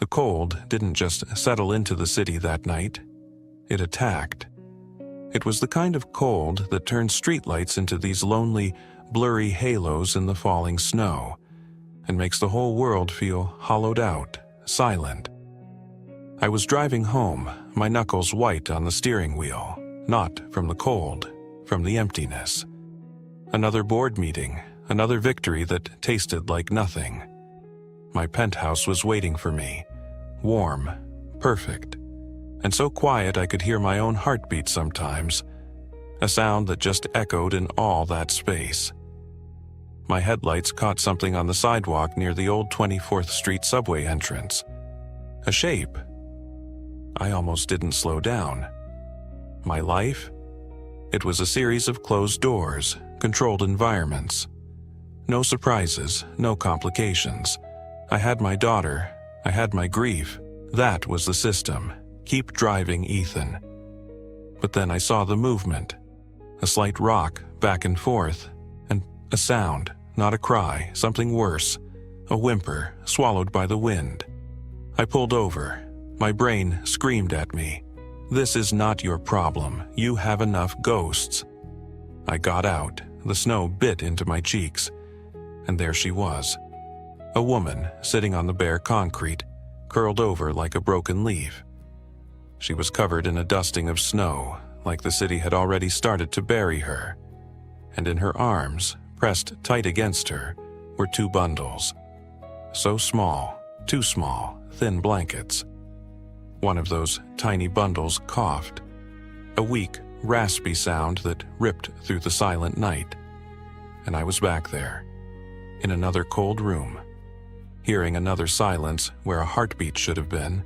The cold didn't just settle into the city that night. It attacked. It was the kind of cold that turns streetlights into these lonely, blurry halos in the falling snow, and makes the whole world feel hollowed out, silent. I was driving home, my knuckles white on the steering wheel, not from the cold, from the emptiness. Another board meeting, another victory that tasted like nothing. My penthouse was waiting for me, warm, perfect, and so quiet I could hear my own heartbeat sometimes, a sound that just echoed in all that space. My headlights caught something on the sidewalk near the old 24th Street subway entrance. A shape. I almost didn't slow down. My life? It was a series of closed doors, controlled environments. No surprises, no complications. I had my daughter. I had my grief. That was the system. Keep driving, Ethan. But then I saw the movement. A slight rock back and forth, and a sound, not a cry, something worse. A whimper, swallowed by the wind. I pulled over. My brain screamed at me. This is not your problem. You have enough ghosts. I got out. The snow bit into my cheeks. And there she was. A woman sitting on the bare concrete, curled over like a broken leaf. She was covered in a dusting of snow, like the city had already started to bury her. And in her arms, pressed tight against her, were two bundles. So small, too small, thin blankets. One of those tiny bundles coughed. A weak, raspy sound that ripped through the silent night. And I was back there, in another cold room, hearing another silence where a heartbeat should have been.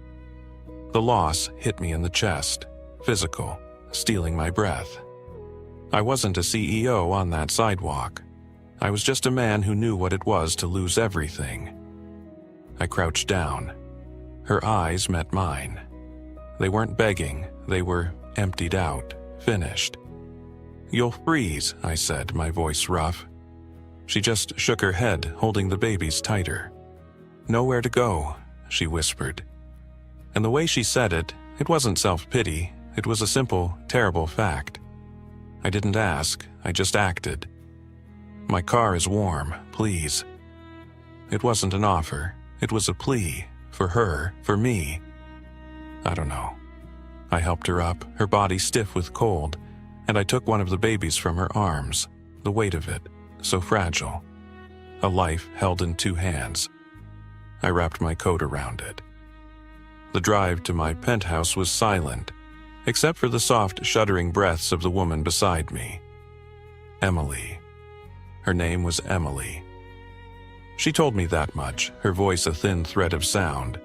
The loss hit me in the chest, physical, stealing my breath. I wasn't a CEO on that sidewalk. I was just a man who knew what it was to lose everything. I crouched down. Her eyes met mine. They weren't begging, they were emptied out, finished. "You'll freeze," I said, my voice rough. She just shook her head, holding the babies tighter. "Nowhere to go," she whispered. And the way she said it, it wasn't self-pity, it was a simple, terrible fact. I didn't ask, I just acted. "My car is warm, please." It wasn't an offer, it was a plea, for her, for me. I don't know. I helped her up, her body stiff with cold, and I took one of the babies from her arms, the weight of it, so fragile. A life held in two hands. I wrapped my coat around it. The drive to my penthouse was silent, except for the soft, shuddering breaths of the woman beside me. Emily. Her name was Emily. She told me that much, her voice a thin thread of sound.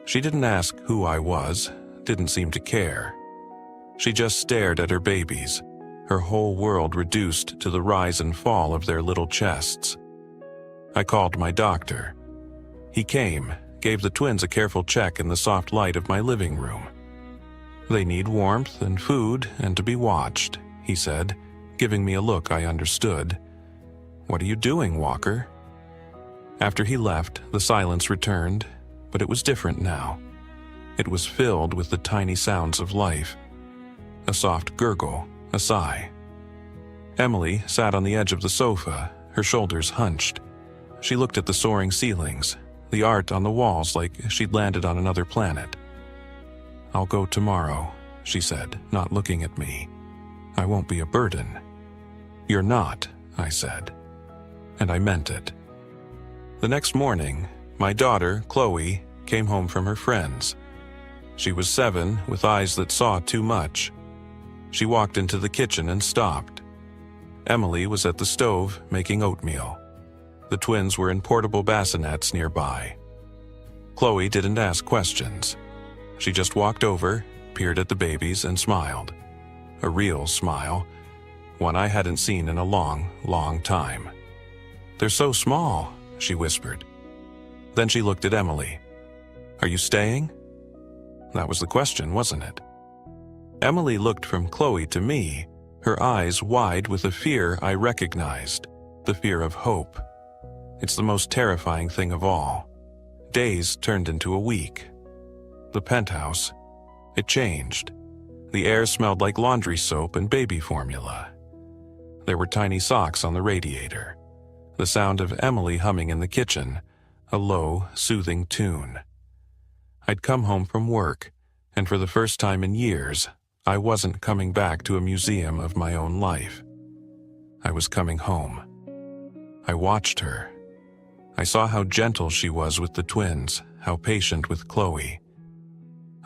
She didn't ask who I was, didn't seem to care. She just stared at her babies, her whole world reduced to the rise and fall of their little chests. I called my doctor. He came, gave the twins a careful check in the soft light of my living room. "They need warmth and food and to be watched," he said, giving me a look I understood. "What are you doing, Walker?" After he left, the silence returned, but it was different now. It was filled with the tiny sounds of life. A soft gurgle, a sigh. Emily sat on the edge of the sofa, her shoulders hunched. She looked at the soaring ceilings, the art on the walls like she'd landed on another planet. "I'll go tomorrow," she said, not looking at me. "I won't be a burden." "You're not," I said. And I meant it. The next morning, my daughter, Chloe, came home from her friends. She was 7, with eyes that saw too much. She walked into the kitchen and stopped. Emily was at the stove making oatmeal. The twins were in portable bassinets nearby. Chloe didn't ask questions. She just walked over, peered at the babies, and smiled. A real smile, one I hadn't seen in a long, long time. "They're so small," she whispered. Then she looked at Emily. "Are you staying?" That was the question, wasn't it? Emily looked from Chloe to me, her eyes wide with a fear I recognized, the fear of hope. It's the most terrifying thing of all. days turned into a week. The penthouse, it changed. The air smelled like laundry soap and baby formula. There were tiny socks on the radiator. The sound of Emily humming in the kitchen, a low, soothing tune. I'd come home from work, and for the first time in years, I wasn't coming back to a museum of my own life. I was coming home. I watched her. I saw how gentle she was with the twins, how patient with Chloe.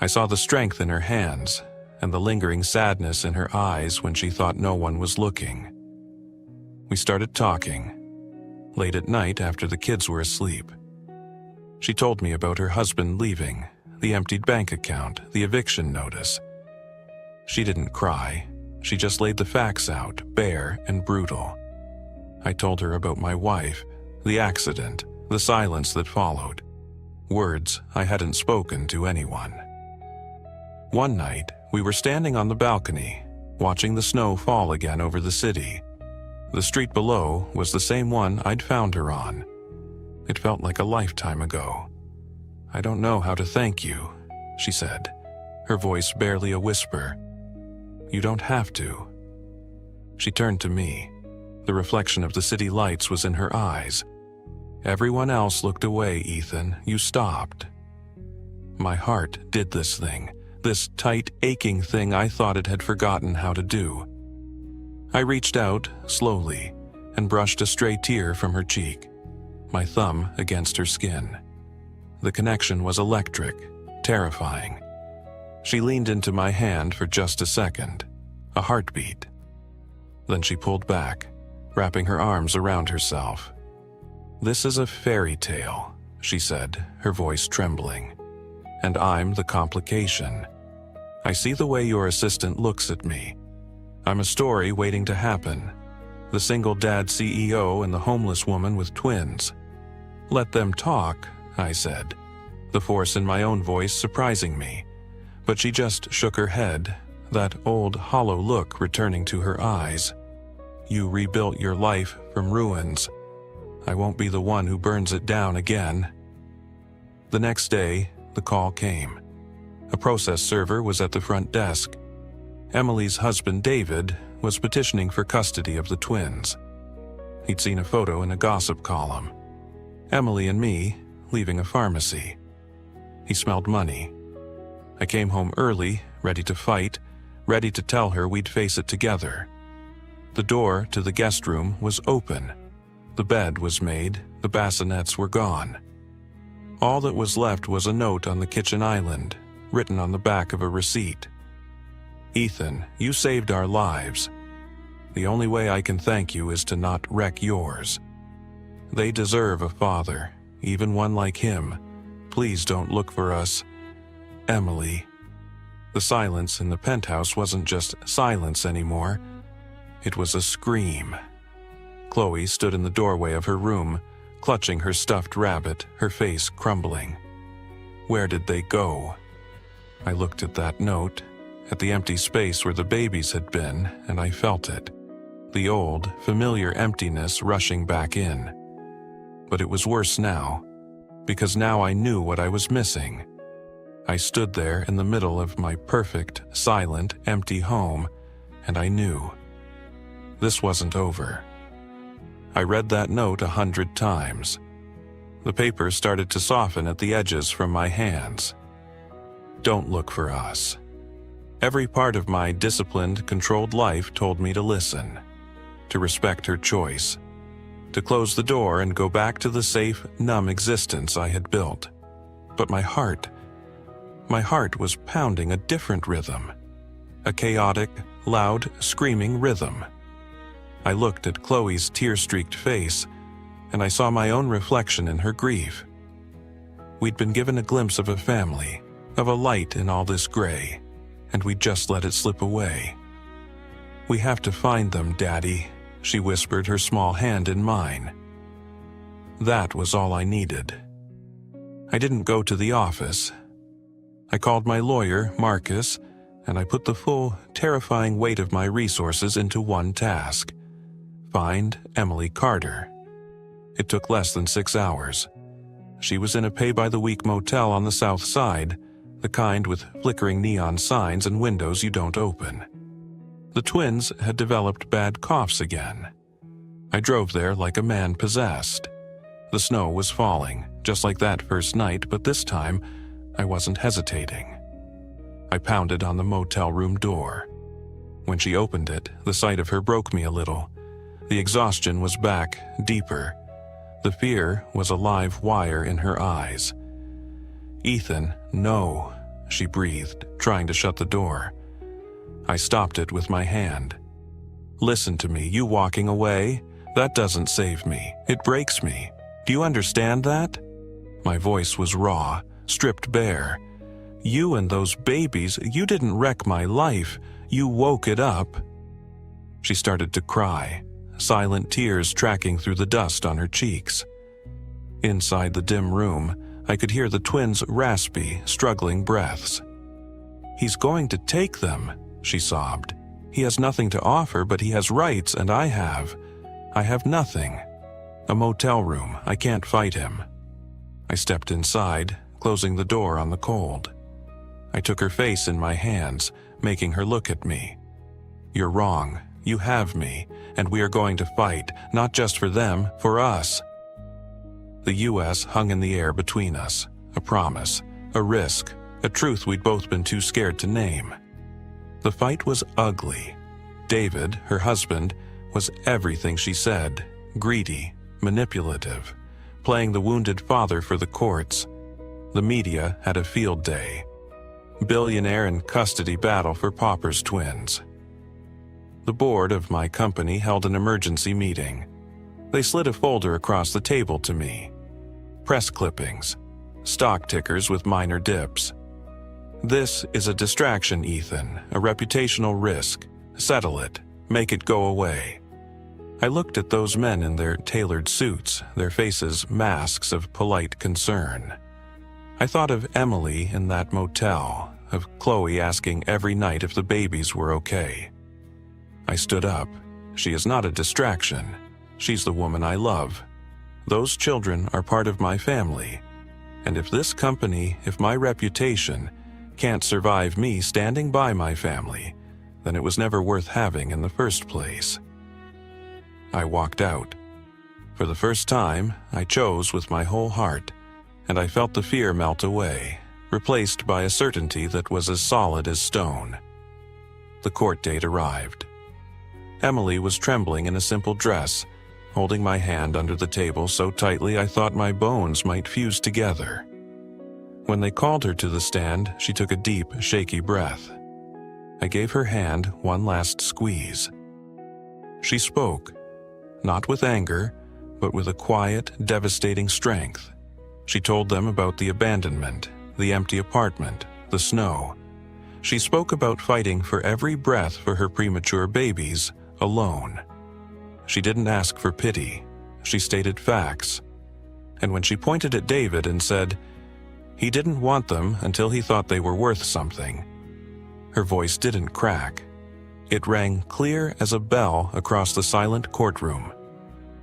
I saw the strength in her hands and the lingering sadness in her eyes when she thought no one was looking. We started talking, late at night after the kids were asleep. She told me about her husband leaving, the emptied bank account, the eviction notice. She didn't cry. She just laid the facts out, bare and brutal. I told her about my wife, the accident, the silence that followed. Words I hadn't spoken to anyone. One night, we were standing on the balcony, watching the snow fall again over the city. The street below was the same one I'd found her on. It felt like a lifetime ago. "I don't know how to thank you," she said, her voice barely a whisper. "You don't have to." She turned to me. The reflection of the city lights was in her eyes. "Everyone else looked away, Ethan. You stopped." My heart did this thing, this tight, aching thing I thought it had forgotten how to do. I reached out, slowly, and brushed a stray tear from her cheek, my thumb against her skin. The connection was electric, terrifying. She leaned into my hand for just a second, a heartbeat. Then she pulled back, wrapping her arms around herself. "This is a fairy tale," she said, her voice trembling. "And I'm the complication. I see the way your assistant looks at me. I'm a story waiting to happen. The single dad CEO and the homeless woman with twins. Let them talk," I said, the force in my own voice surprising me. But she just shook her head, that old hollow look returning to her eyes. "You rebuilt your life from ruins. I won't be the one who burns it down again." The next day, the call came. A process server was at the front desk. Emily's husband, David, was petitioning for custody of the twins. He'd seen a photo in a gossip column. Emily and me leaving a pharmacy. He smelled money. I came home early, ready to fight, ready to tell her we'd face it together. The door to the guest room was open. The bed was made, the bassinets were gone. All that was left was a note on the kitchen island, written on the back of a receipt. "Ethan, you saved our lives. The only way I can thank you is to not wreck yours. They deserve a father, even one like him. Please don't look for us. Emily." The silence in the penthouse wasn't just silence anymore. It was a scream. Chloe stood in the doorway of her room, clutching her stuffed rabbit, her face crumbling. Where did they go? I looked at that note, at the empty space where the babies had been, and I felt it. The old, familiar emptiness rushing back in. But it was worse now, because now I knew what I was missing. I stood there in the middle of my perfect, silent, empty home, and I knew. This wasn't over. I read that note 100 times. The paper started to soften at the edges from my hands. Don't look for us. Every part of my disciplined, controlled life told me to listen, to respect her choice, to close the door and go back to the safe, numb existence I had built. But my heart was pounding a different rhythm, a chaotic, loud, screaming rhythm. I looked at Chloe's tear-streaked face, and I saw my own reflection in her grief. We'd been given a glimpse of a family, of a light in all this gray, and we'd just let it slip away. "We have to find them, Daddy," she whispered, her small hand in mine. That was all I needed. I didn't go to the office. I called my lawyer, Marcus, and I put the full, terrifying weight of my resources into one task: find Emily Carter. It took less than 6 hours. She was in a pay-by-the-week motel on the south side, the kind with flickering neon signs and windows you don't open. The twins had developed bad coughs again. I drove there like a man possessed. The snow was falling, just like that first night, but this time I wasn't hesitating. I pounded on the motel room door. When she opened it, the sight of her broke me a little. The exhaustion was back, deeper. The fear was a live wire in her eyes. "Ethan, no," she breathed, trying to shut the door. I stopped it with my hand. "Listen to me, you walking away? That doesn't save me. It breaks me. Do you understand that?" My voice was raw, stripped bare. "You and those babies, you didn't wreck my life. You woke it up." She started to cry, silent tears tracking through the dust on her cheeks. Inside the dim room, I could hear the twins' raspy, struggling breaths. "He's going to take them," she sobbed. "He has nothing to offer, but he has rights, and I have nothing. A motel room, I can't fight him." I stepped inside, closing the door on the cold. I took her face in my hands, making her look at me. "You're wrong. You have me, and we are going to fight, not just for them, for us." The U.S. hung in the air between us, a promise, a risk, a truth we'd both been too scared to name. The fight was ugly. David, her husband, was everything she said, greedy, manipulative, playing the wounded father for the courts. The media had a field day. Billionaire and custody battle for Pauper's twins. The board of my company held an emergency meeting. They slid a folder across the table to me. Press clippings, stock tickers with minor dips. "This is a distraction, Ethan, a reputational risk. Settle it. Make it go away." I looked at those men in their tailored suits, their faces masks of polite concern. I thought of Emily in that motel, of Chloe asking every night if the babies were okay. I stood up. She is not a distraction. She's the woman I love. Those children are part of my family. And if this company, if my reputation, can't survive me standing by my family, then it was never worth having in the first place. I walked out. For the first time, I chose with my whole heart, and I felt the fear melt away, replaced by a certainty that was as solid as stone. The court date arrived. Emily was trembling in a simple dress, holding my hand under the table so tightly I thought my bones might fuse together. When they called her to the stand, she took a deep, shaky breath. I gave her hand one last squeeze. She spoke, not with anger, but with a quiet, devastating strength. She told them about the abandonment, the empty apartment, the snow. She spoke about fighting for every breath for her premature babies, alone. She didn't ask for pity. She stated facts. And when she pointed at David and said, "He didn't want them until he thought they were worth something," her voice didn't crack. It rang clear as a bell across the silent courtroom.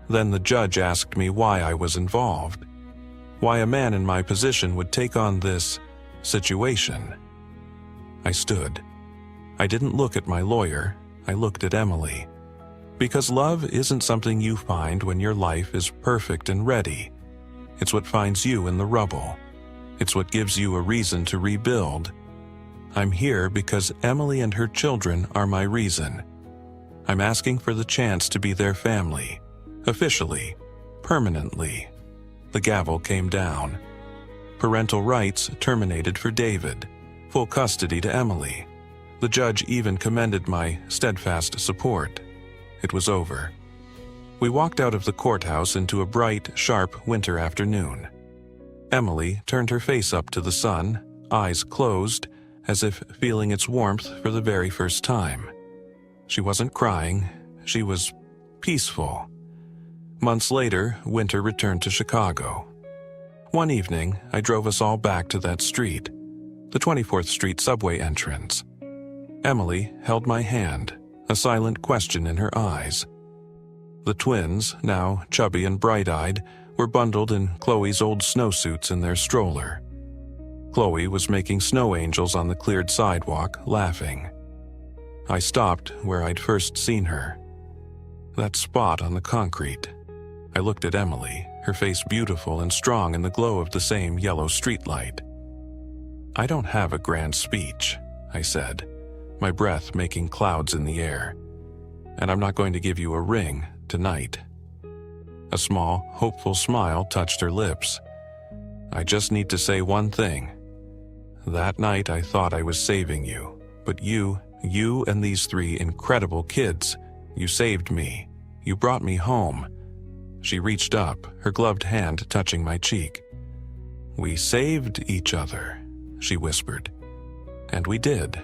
Then the judge asked me why I was involved, why a man in my position would take on this situation. I stood. I didn't look at my lawyer. I looked at Emily. Because love isn't something you find when your life is perfect and ready. It's what finds you in the rubble. It's what gives you a reason to rebuild. I'm here because Emily and her children are my reason. I'm asking for the chance to be their family. Officially. Permanently. The gavel came down. Parental rights terminated for David. Full custody to Emily. The judge even commended my steadfast support. It was over. We walked out of the courthouse into a bright, sharp winter afternoon. Emily turned her face up to the sun, eyes closed, as if feeling its warmth for the very first time. She wasn't crying. She was peaceful. Months later, winter returned to Chicago. One evening, I drove us all back to that street, the 24th Street subway entrance. Emily held my hand, a silent question in her eyes. The twins, now chubby and bright-eyed, were bundled in Chloe's old snowsuits in their stroller. Chloe was making snow angels on the cleared sidewalk, laughing. I stopped where I'd first seen her. That spot on the concrete. I looked at Emily, her face beautiful and strong in the glow of the same yellow streetlight. "I don't have a grand speech," I said, my breath making clouds in the air. "And I'm not going to give you a ring tonight." A small, hopeful smile touched her lips. "I just need to say one thing. That night I thought I was saving you, but you and these 3 incredible kids, you saved me. You brought me home." She reached up, her gloved hand touching my cheek. "We saved each other," she whispered. And we did.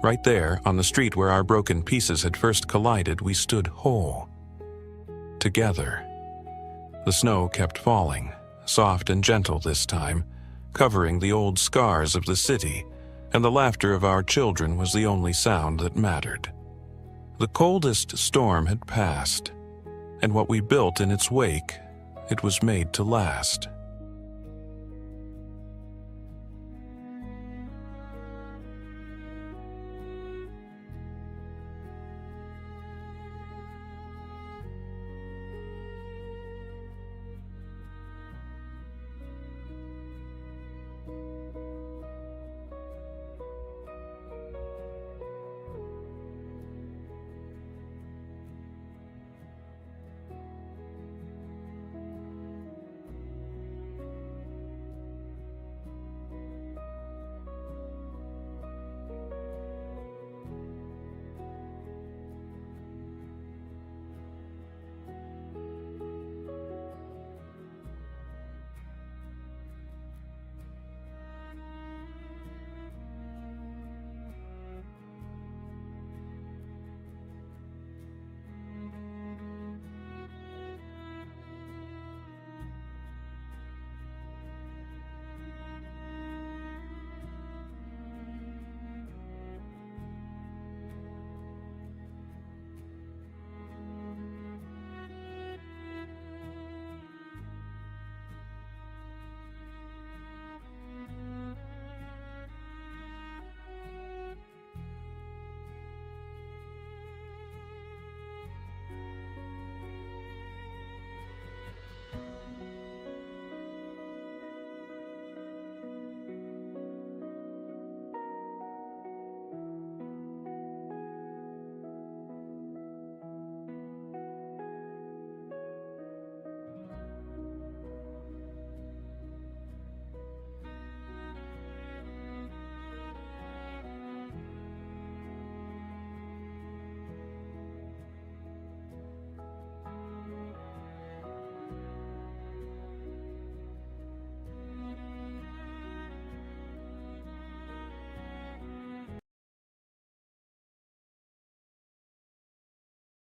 Right there, on the street where our broken pieces had first collided, we stood whole. Together. The snow kept falling, soft and gentle this time, covering the old scars of the city, and the laughter of our children was the only sound that mattered. The coldest storm had passed, and what we built in its wake, it was made to last.